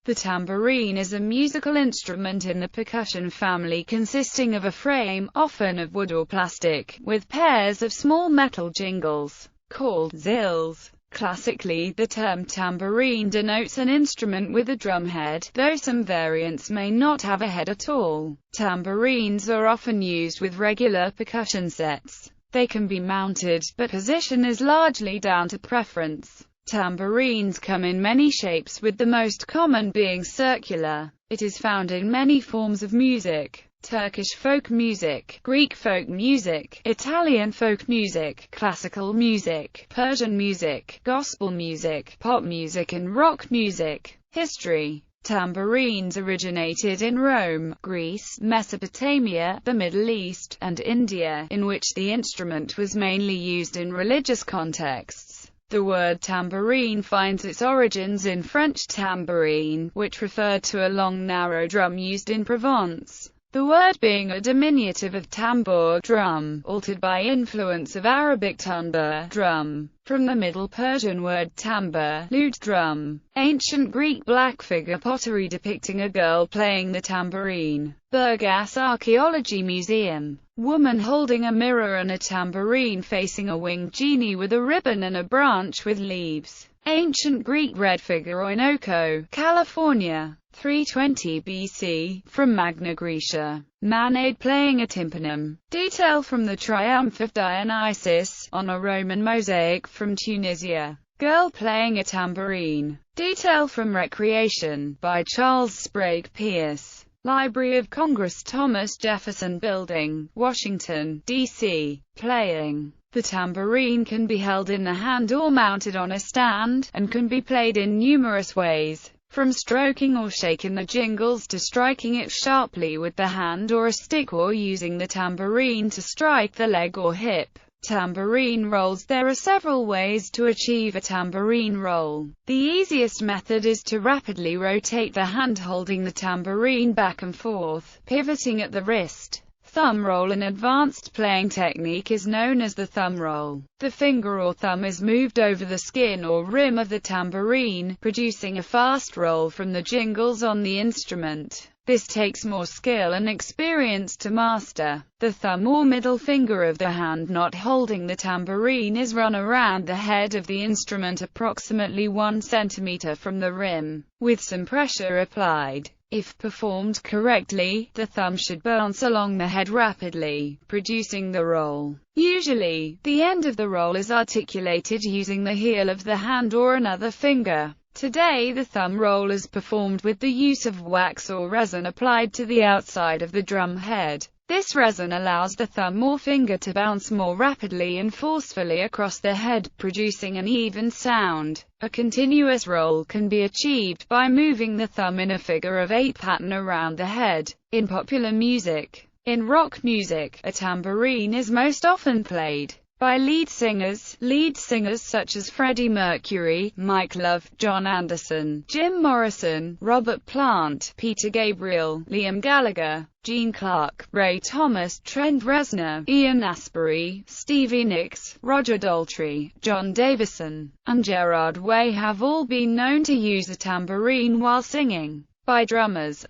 The tambourine is a musical instrument in the percussion family consisting of a frame, often of wood or plastic, with pairs of small metal jingles, called zils. Classically, the term tambourine denotes an instrument with a drum head, though some variants may not have a head at all. Tambourines are often used with regular percussion sets. They can be mounted, but position is largely down to preference. Tambourines come in many shapes, with the most common being circular. It is found in many forms of music: Turkish folk music, Greek folk music, Italian folk music, classical music, Persian music, gospel music, pop music and rock music. History: tambourines originated in Rome, Greece, Mesopotamia, the Middle East, and India, in which the instrument was mainly used in religious contexts. The word tambourine finds its origins in French tambourine, which referred to a long narrow drum used in Provence. The word being a diminutive of tambour, drum, altered by influence of Arabic tanbur, drum, from the Middle Persian word tambur, lute, drum. Ancient Greek black figure pottery depicting a girl playing the tambourine. Burgas Archaeology Museum. Woman holding a mirror and a tambourine facing a winged genie with a ribbon and a branch with leaves. Ancient Greek red figure Oinoko, California. 320 BC, from Magna Graecia. Maenad playing a tympanum. Detail from the Triumph of Dionysus, on a Roman mosaic from Tunisia. Girl playing a tambourine. Detail from Recreation, by Charles Sprague Pierce. Library of Congress, Thomas Jefferson Building, Washington, D.C. Playing. The tambourine can be held in the hand or mounted on a stand, and can be played in numerous ways, from stroking or shaking the jingles to striking it sharply with the hand or a stick, or using the tambourine to strike the leg or hip. Tambourine rolls. There are several ways to achieve a tambourine roll. The easiest method is to rapidly rotate the hand holding the tambourine back and forth, pivoting at the wrist. Thumb roll. An advanced playing technique is known as the thumb roll. The finger or thumb is moved over the skin or rim of the tambourine, producing a fast roll from the jingles on the instrument. This takes more skill and experience to master. The thumb or middle finger of the hand not holding the tambourine is run around the head of the instrument approximately 1 centimeter from the rim, with some pressure applied. If performed correctly, the thumb should bounce along the head rapidly, producing the roll. Usually, the end of the roll is articulated using the heel of the hand or another finger. Today the thumb roll is performed with the use of wax or resin applied to the outside of the drum head. This resin allows the thumb or finger to bounce more rapidly and forcefully across the head, producing an even sound. A continuous roll can be achieved by moving the thumb in a figure-of-8 pattern around the head. In popular music. In rock music, a tambourine is most often played by lead singers such as Freddie Mercury, Mike Love, John Anderson, Jim Morrison, Robert Plant, Peter Gabriel, Liam Gallagher, Gene Clark, Ray Thomas, Trent Reznor, Ian Astbury, Stevie Nicks, Roger Daltrey, John Davison, and Gerard Way have all been known to use a tambourine while singing. By drummers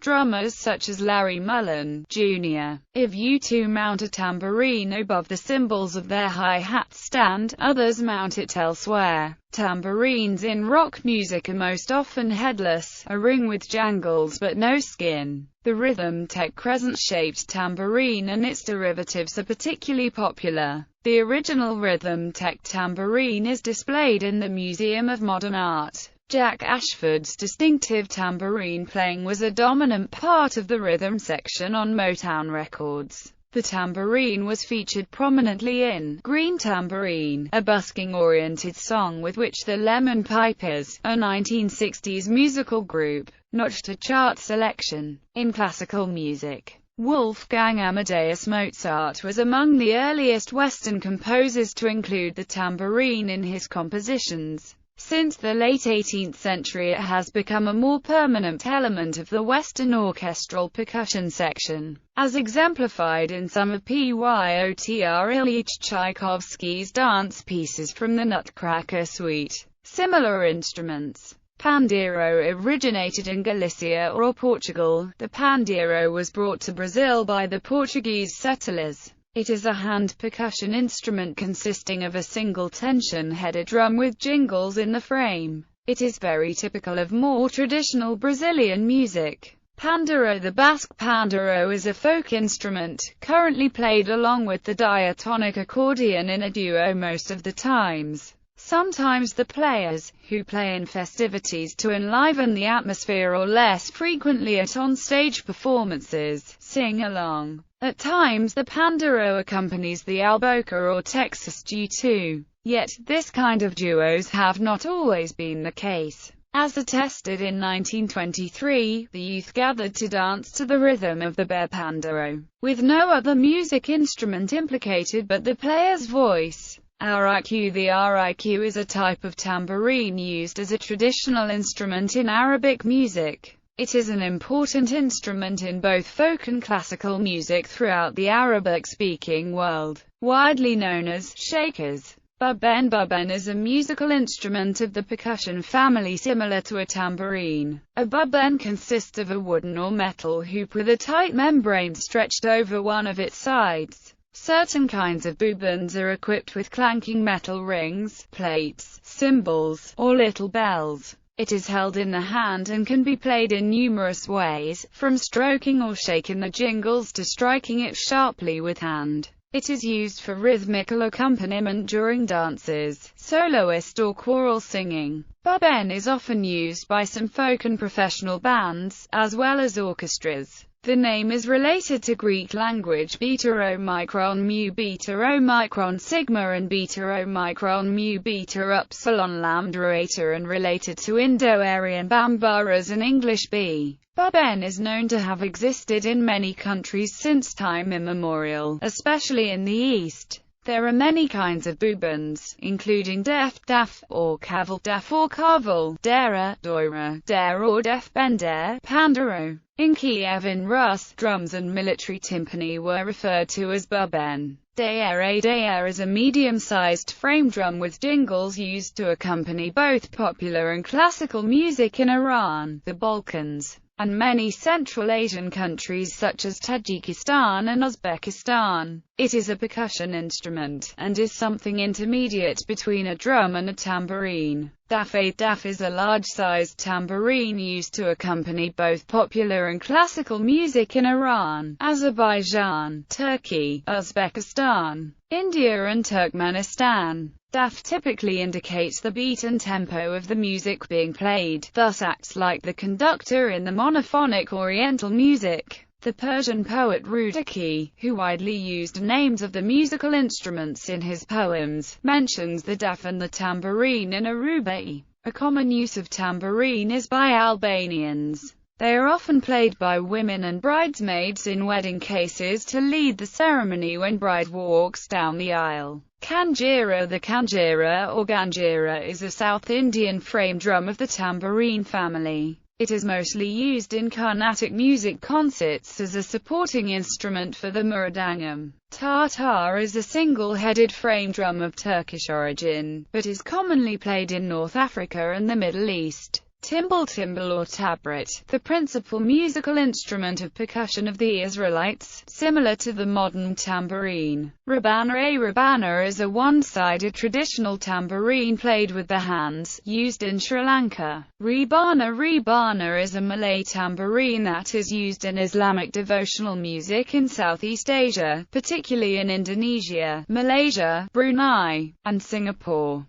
such as Larry Mullen, Jr. If U2 mount a tambourine above the cymbals of their hi-hat stand, others mount it elsewhere. Tambourines in rock music are most often headless, a ring with jangles but no skin. The Rhythm Tech crescent-shaped tambourine and its derivatives are particularly popular. The original Rhythm Tech tambourine is displayed in the Museum of Modern Art. Jack Ashford's distinctive tambourine playing was a dominant part of the rhythm section on Motown Records. The tambourine was featured prominently in Green Tambourine, a busking-oriented song with which the Lemon Pipers, a 1960s musical group, notched a chart selection. In classical music, Wolfgang Amadeus Mozart was among the earliest Western composers to include the tambourine in his compositions. Since the late 18th century it has become a more permanent element of the Western orchestral percussion section, as exemplified in some of Pyotr Ilyich Tchaikovsky's dance pieces from the Nutcracker Suite. Similar instruments, Pandeiro originated in Galicia or Portugal. The pandeiro was brought to Brazil by the Portuguese settlers. It is a hand percussion instrument consisting of a single tension-headed drum with jingles in the frame. It is very typical of more traditional Brazilian music. Pandeiro. The Basque pandeiro is a folk instrument, currently played along with the diatonic accordion in a duo most of the times. Sometimes the players, who play in festivities to enliven the atmosphere or less frequently at on-stage performances, sing along. At times the pandeiro accompanies the alboca or Texas stew too. Yet, this kind of duos have not always been the case. As attested in 1923, the youth gathered to dance to the rhythm of the bear pandeiro, with no other music instrument implicated but the player's voice. Riq. The riq is a type of tambourine used as a traditional instrument in Arabic music. It is an important instrument in both folk and classical music throughout the Arabic-speaking world, widely known as shakers. Buben. Buben is a musical instrument of the percussion family similar to a tambourine. A buben consists of a wooden or metal hoop with a tight membrane stretched over one of its sides. Certain kinds of bubens are equipped with clanking metal rings, plates, cymbals, or little bells. It is held in the hand and can be played in numerous ways, from stroking or shaking the jingles to striking it sharply with hand. It is used for rhythmical accompaniment during dances, soloist or choral singing. Buben is often used by some folk and professional bands, as well as orchestras. The name is related to Greek language beta omicron mu beta omicron sigma and beta omicron mu beta upsilon lambda eta, and related to Indo-Aryan bambaras and English b. Buben is known to have existed in many countries since time immemorial, especially in the East. There are many kinds of bubens, including daf or kaval, dera, doira, dare or bender, pandeiro. In Kiev and Rus, drums and military timpani were referred to as buben. Daer is a medium-sized frame drum with jingles used to accompany both popular and classical music in Iran, the Balkans, and many Central Asian countries such as Tajikistan and Uzbekistan. It is a percussion instrument, and is something intermediate between a drum and a tambourine. Daf is a large-sized tambourine used to accompany both popular and classical music in Iran, Azerbaijan, Turkey, Uzbekistan, India and Turkmenistan. Daf typically indicates the beat and tempo of the music being played, thus acts like the conductor in the monophonic Oriental music. The Persian poet Rudaki, who widely used names of the musical instruments in his poems, mentions the daf and the tambourine in a rubai. A common use of tambourine is by Albanians. They are often played by women and bridesmaids in wedding cases to lead the ceremony when bride walks down the aisle. Kanjira. The kanjira or ganjira is a South Indian frame drum of the tambourine family. It is mostly used in Carnatic music concerts as a supporting instrument for the mridangam. Tartar is a single-headed frame drum of Turkish origin, but is commonly played in North Africa and the Middle East. Timbal or tabret, the principal musical instrument of percussion of the Israelites, similar to the modern tambourine. Rabana. A rabana is a one-sided traditional tambourine played with the hands, used in Sri Lanka. Rebana is a Malay tambourine that is used in Islamic devotional music in Southeast Asia, particularly in Indonesia, Malaysia, Brunei, and Singapore.